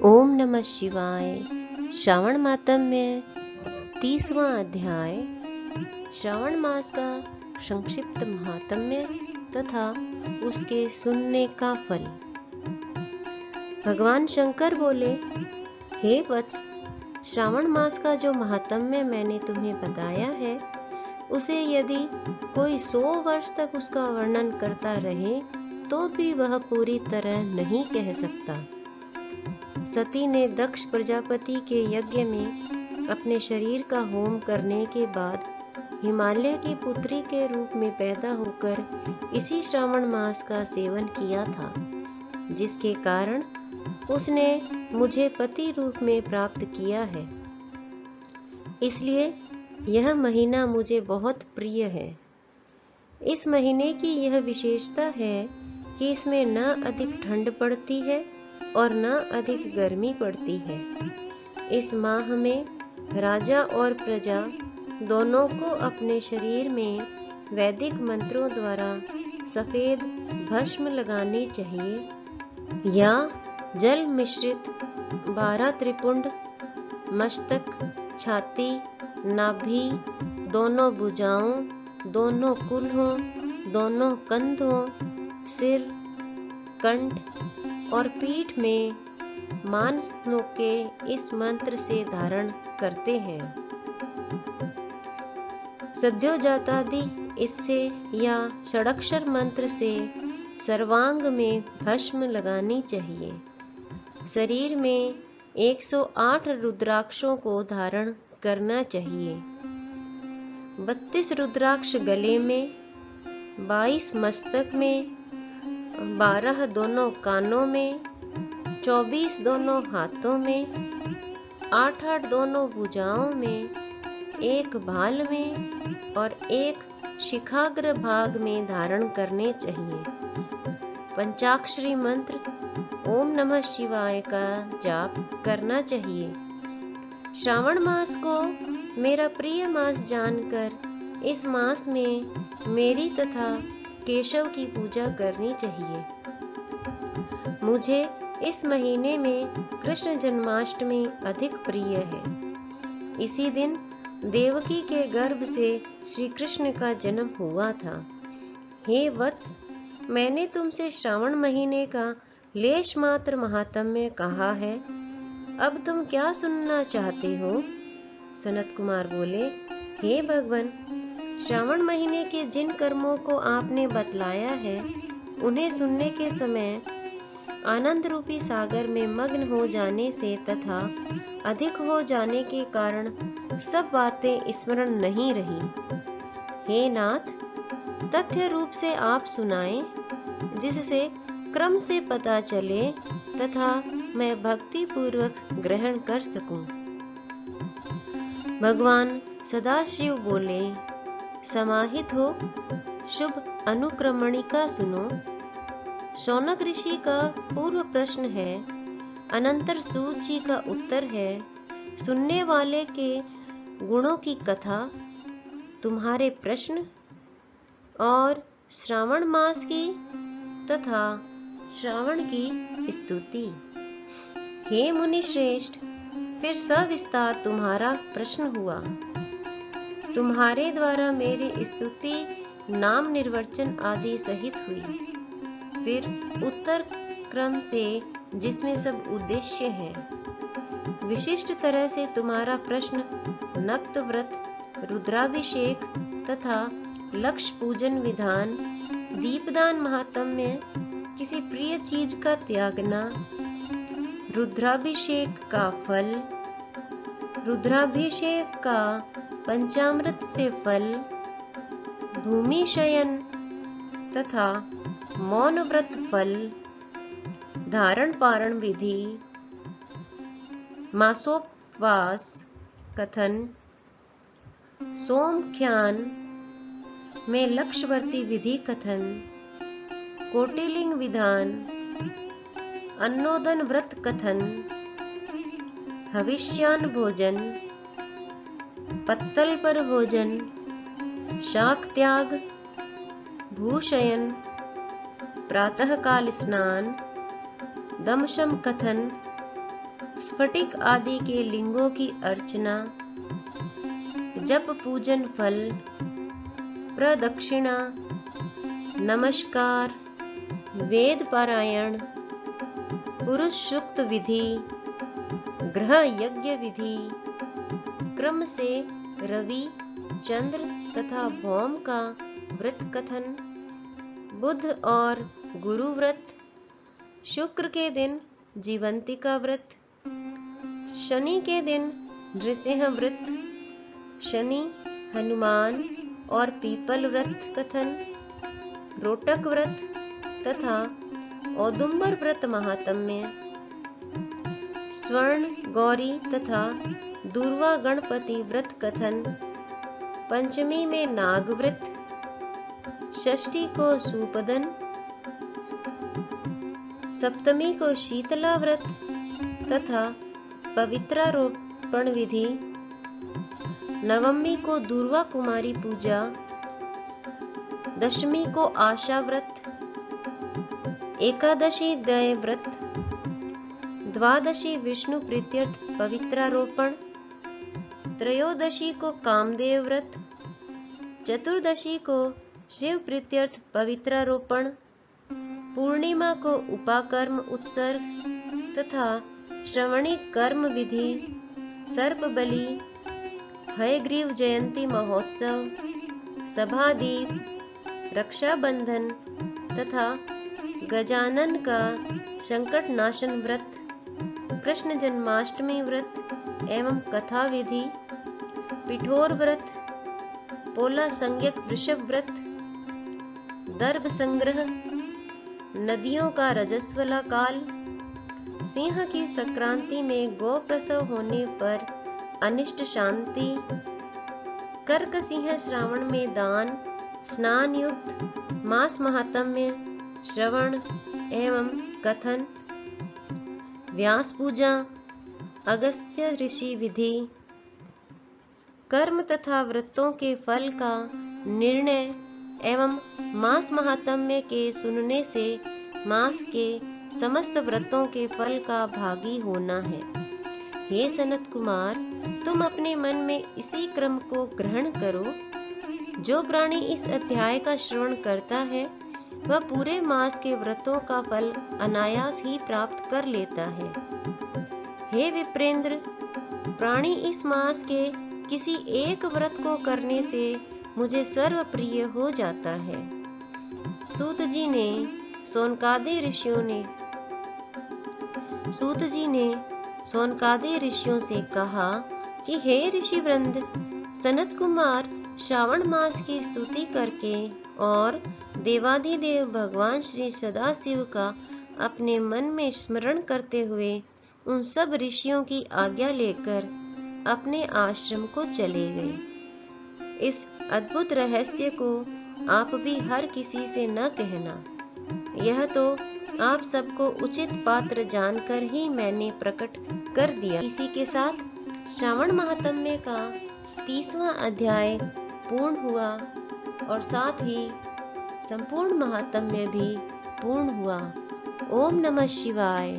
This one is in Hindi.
ओम नमः शिवाय। श्रावण मातम्य 30वां अध्याय। श्रावण मास का संक्षिप्त महात्म्य तथा उसके सुनने का फल। भगवान शंकर बोले, हे वत्स, श्रावण मास का जो महात्म्य मैंने तुम्हें बताया है, उसे यदि कोई 100 वर्ष तक उसका वर्णन करता रहे तो भी वह पूरी तरह नहीं कह सकता। सती ने दक्ष प्रजापति के यज्ञ में अपने शरीर का होम करने के बाद हिमालय की पुत्री के रूप में पैदा होकर इसी श्रावण मास का सेवन किया था, जिसके कारण उसने मुझे पति रूप में प्राप्त किया है। इसलिए यह महीना मुझे बहुत प्रिय है। इस महीने की यह विशेषता है कि इसमें न अधिक ठंड पड़ती है और न अधिक गर्मी पड़ती है। इस माह में राजा और प्रजा दोनों को अपने शरीर में वैदिक मंत्रों द्वारा सफेद भस्म लगाने चाहिए या जल मिश्रित 12 त्रिपुंड मस्तक, छाती, नाभि, दोनों भुजाओं, दोनों कुल्हों, दोनों कंधों, सिर, कंठ और पीठ में मांस के इस मंत्र से धारण करते हैं। सद्योजातादि इससे या षडक्षर मंत्र से सर्वांग में भस्म लगानी चाहिए। शरीर में 108 रुद्राक्षों को धारण करना चाहिए। 32 रुद्राक्ष गले में, 22 मस्तक में, 12 दोनों कानों में, 24 दोनों हाथों में, 8 दोनों भुजाओं में, 1 भाल में और 1 शिखाग्र भाग में धारण करने चाहिए। पंचाक्षरी मंत्र ओम नमः शिवाय का जाप करना चाहिए। श्रावण मास को मेरा प्रिय मास जानकर इस मास में मेरी तथा केशव की पूजा करनी चाहिए। मुझे इस महीने में कृष्ण जन्माष्टमी अधिक प्रिय है। इसी दिन देवकी के गर्भ से श्री कृष्ण का जन्म हुआ था। हे वत्स, मैंने तुमसे श्रावण महीने का लेश मात्र महात्म्य कहा है। अब तुम क्या सुनना चाहते हो? सनत कुमार बोले, हे भगवान, श्रावण महीने के जिन कर्मों को आपने बतलाया है, उन्हें सुनने के समय आनंद रूपी सागर में मग्न हो जाने से तथा अधिक हो जाने के कारण सब बातें स्मरण नहीं रही। हे नाथ, तथ्य रूप से आप सुनाएं, जिससे क्रम से पता चले तथा मैं भक्ति पूर्वक ग्रहण कर सकूं। भगवान सदाशिव बोले, समाहित हो, शुभ अनुक्रमणिका सुनो। शौनक ऋषि का पूर्व प्रश्न है, अनंतर सूत जी का उत्तर है। सुनने वाले के गुणों की कथा, तुम्हारे प्रश्न और श्रावण मास की तथा श्रावण की स्तुति। हे मुनि श्रेष्ठ, फिर सविस्तार तुम्हारा प्रश्न हुआ। तुम्हारे द्वारा मेरी स्तुति, नाम निर्वचन आदि सहित हुई। फिर उत्तर क्रम से, जिसमें सब उद्देश्य है। विशिष्ट तरह से तुम्हारा प्रश्न नक्त व्रत, रुद्राभिषेक तथा लक्ष्य पूजन विधान, दीपदान महात्म्य, किसी प्रिय चीज का त्यागना, रुद्राभिषेक का फल, रुद्राभिषेक का पंचामृत से फल, भूमि शयन तथा मौन व्रत फल, धारण पारण विधि, मासोपवास कथन, सोमख्यान में लक्ष्यवर्ती विधि कथन, कोटिलिंग विधान, अन्नोदन व्रत कथन, हविष्यान भोजन, पत्तल पर भोजन, शाक त्याग, भूशयन, प्रातःकाल स्नान, दमशम कथन, स्फटिक आदि के लिंगों की अर्चना, जप पूजन फल, प्रदक्षिणा, नमस्कार, वेद पारायण, पुरुष सूक्त विधि, ग्रह यज्ञ विधि, क्रम से रवि, चंद्र तथा भौम का व्रत कथन, बुध और गुरु व्रत, शुक्र के दिन जीवंतिका व्रत, शनि के दिन नृसिंह व्रत, शनि, हनुमान और पीपल व्रत कथन, रोटक व्रत तथा औदुंबर व्रत महात्म्य, स्वर्ण गौरी तथा दूर्वा गणपति व्रत कथन, पंचमी में नाग व्रत, षष्ठी को सूपदन, सप्तमी को शीतला व्रत तथा पवित्रारोपण विधि, नवमी को दूर्वा कुमारी पूजा, दशमी को आशा व्रत, एकादशी दय व्रत, द्वादशी विष्णु प्रीत्यर्थ पवित्रारोपण, त्रयोदशी को कामदेव व्रत, चतुर्दशी को शिव प्रीत्यर्थ पवित्रारोपण, पूर्णिमा को उपाकर्म उत्सर्ग तथा श्रवणी कर्म विधि, सर्प बलि, हयग्रीव जयंती महोत्सव, सभादीप, रक्षाबंधन तथा गजानन का संकट नाशन व्रत, कृष्ण जन्माष्टमी व्रत एवं कथा विधि, पिठोर व्रत, पोला संज्ञक वृषभ व्रत, दर्भ संग्रह, नदियों का रजस्वला काल, सिंह की संक्रांति में गौ प्रसव होने पर अनिष्ट शांति, कर्क सिंह श्रावण में दान, स्नान युक्त, मास महात्म्य, श्रवण एवं कथन, व्यास पूजा, अगस्त्य ऋषि विधि, कर्म तथा व्रतों के फल का निर्णय एवं मास महात्म्य के सुनने से मास के समस्त व्रतों के फल का भागी होना है। हे सनत कुमार, तुम अपने मन में इसी क्रम को ग्रहण करो। जो प्राणी इस अध्याय का श्रवण करता है वह पूरे मास के व्रतों का फल अनायास ही प्राप्त कर लेता है। हे विप्रेंद्र, प्राणी इस मास के किसी एक व्रत को करने से मुझे सर्वप्रिय हो जाता है। सूत जी ने सोनकादि ऋषियों से कहा कि हे ऋषि वृंद, सनत कुमार श्रावण मास की स्तुति करके और देवाधिदेव भगवान श्री सदाशिव का अपने मन में स्मरण करते हुए उन सब ऋषियों की आज्ञा लेकर अपने आश्रम को चले गए। इस अद्भुत रहस्य को आप भी हर किसी से न कहना। यह तो आप सबको उचित पात्र जानकर ही मैंने प्रकट कर दिया। इसी के साथ श्रावण महात्म्य का 30वां अध्याय पूर्ण हुआ और साथ ही संपूर्ण महात्म्य भी पूर्ण हुआ। ओम नमः शिवाय।